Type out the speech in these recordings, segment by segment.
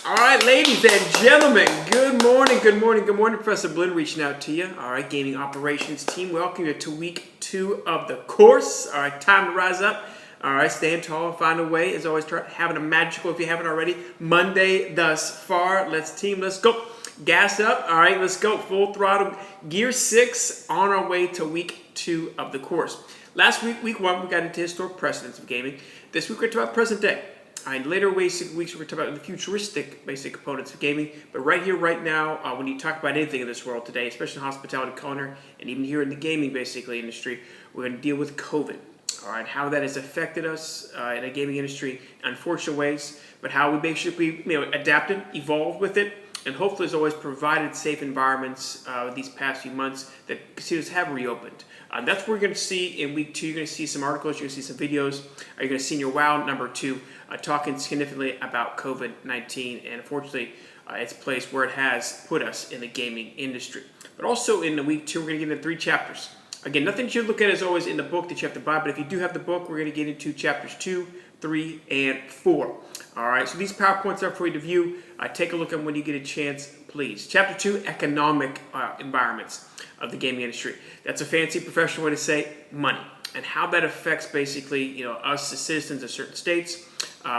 All right, ladies and gentlemen, good morning, good morning, good morning. Professor Blinn reaching out to you. All right, gaming operations team, welcome you to week 2 of the course. All right, time to rise up. All right, stand tall, find a way. As always, having a magical, if you haven't already, Monday thus far. Let's go. Gas up. All right, let's go. Full throttle. Gear 6 on our way to week 2 of the course. Last week, week 1, we got into historic precedents of gaming. This week, we're talking about present day. In later weeks, we're going to talk about the futuristic basic components of gaming. But right here, right now, when you talk about anything in this world today, especially in hospitality, culinary, and even here in the gaming basically industry, we're going to deal with COVID. All right, how that has affected us in the gaming industry in unfortunate ways, but how we basically adapted, evolved with it, and hopefully has always provided safe environments these past few months that casinos have reopened. That's what we're going to see in week 2. You're going to see some articles, you're going to see some videos. You're going to see in your WOW number 2 talking significantly about COVID-19 and unfortunately its place where it has put us in the gaming industry. But also in the week 2, we're going to get into 3 chapters. Again, nothing you look at is always in the book that you have to buy, but if you do have the book, we're going to get into chapters 2, 3, and 4. All right, so these PowerPoints are for you to view. Take a look at them when you get a chance, please. Chapter 2, economic environments of the gaming industry. That's a fancy professional way to say money and how that affects basically us as citizens of certain states,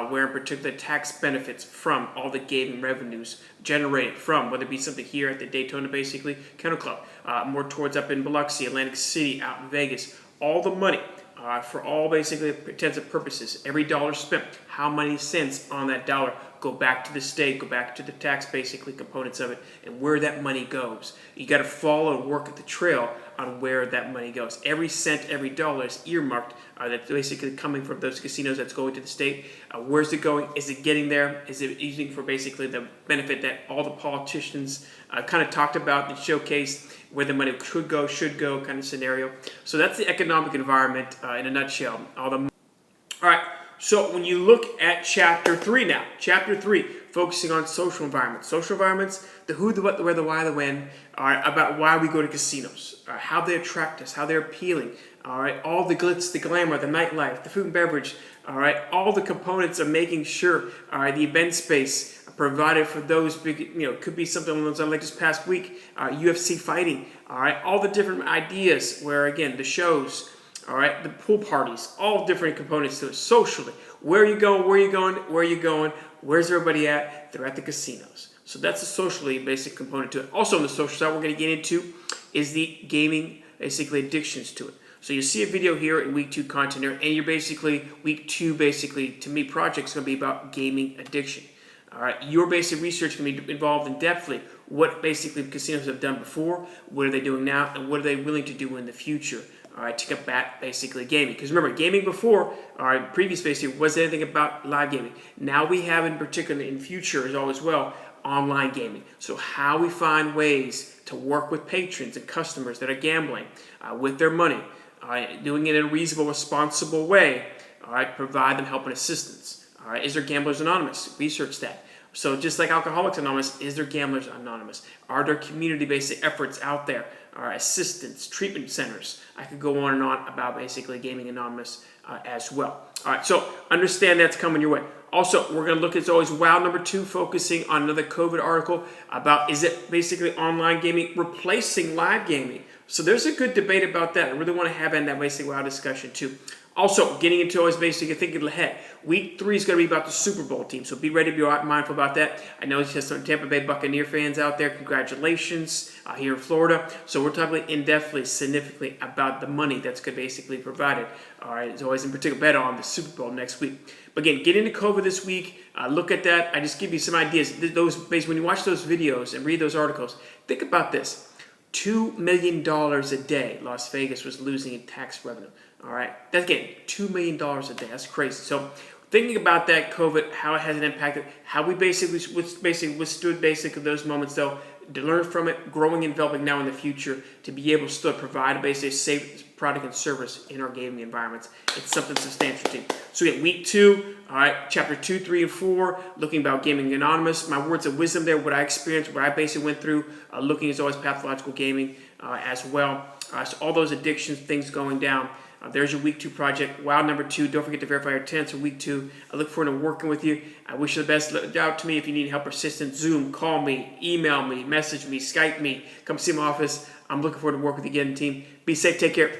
where in particular tax benefits from all the gaming revenues generated from, whether it be something here at the Daytona basically Kennel Club, more towards up in Biloxi, Atlantic City, out in Vegas, all the money for all basically intents and purposes, every dollar spent, how many cents on that dollar go back to the state, go back to the tax basically components of it, and where that money goes. You got to follow and work at the trail on where that money goes. Every cent, every dollar is earmarked that's basically coming from those casinos that's going to the state. Where's it going? Is it getting there? Is it using for basically the benefit that all the politicians kind of talked about and showcased where the money could go, should go kind of scenario. So that's the economic environment in a nutshell. All right. So when you look at chapter 3 now, chapter 3, focusing on social environments. Social environments, the who, the what, the where, the why, the when, about why we go to casinos, how they attract us, how they're appealing, all right, all the glitz, the glamour, the nightlife, the food and beverage, all right, all the components of making sure, all right, the event space provided for those big, could be something along those lines like this past week, UFC fighting, all right, all the different ideas where, again, the shows, all right, the pool parties, all different components to it socially. Where are you going? Where are you going? Where are you going? Where's everybody at? They're at the casinos. So that's a socially basic component to it. Also on the social side, we're going to get into is the gaming, basically addictions to it. So you see a video here in week 2 content here, and you're basically, week 2 basically, to me, project's going to be about gaming addiction. All right, your basic research can be involved in depthly what basically casinos have done before, what are they doing now, and what are they willing to do in the future. All right, to combat basically gaming. Because remember, gaming before, all right, previous basically, was anything about live gaming. Now we have in particular in future as well, online gaming. So how we find ways to work with patrons and customers that are gambling with their money, doing it in a reasonable, responsible way, all right, provide them help and assistance. All right, is there Gamblers Anonymous? Research that. So just like Alcoholics Anonymous, is there Gamblers Anonymous? Are there community-based efforts out there? Assistance, treatment centers. I could go on and on about basically Gaming Anonymous as well. All right, so understand that's coming your way. Also, we're going to look at, as always, WOW number 2, focusing on another COVID article about is it basically online gaming replacing live gaming? So there's a good debate about that. I really want to have in that basic WOW discussion too. Also, getting into always basically thinking ahead. Week 3 is going to be about the Super Bowl team, so be ready to be mindful about that. I know there's some Tampa Bay Buccaneer fans out there. Congratulations here in Florida. So we're talking in-depthly, significantly about the money that's going to basically provided. All right, as always, in particular, bet on the Super Bowl next week. But again, get into COVID this week. Look at that. I just give you some ideas. When you watch those videos and read those articles, think about this. $2 million a day Las Vegas was losing in tax revenue. All right, that's again $2 million a day. That's crazy. So thinking about that COVID, how it has an impact, how we basically withstood those moments though, to learn from it, growing and developing now in the future to be able to still provide a basic safe product and service in our gaming environments. It's something substantial to. So again, week 2, all right, chapter 2, 3, and 4, looking about Gaming Anonymous. My words of wisdom there, what I experienced, what I basically went through, looking as always pathological gaming as well. So all those addictions, things going down. There's your week 2 project. Wow, number 2. Don't forget to verify your attendance for week 2. I look forward to working with you. I wish you the best. Look out to me if you need help or assistance. Zoom, call me, email me, message me, Skype me. Come see my office. I'm looking forward to working with you again, team. Be safe. Take care.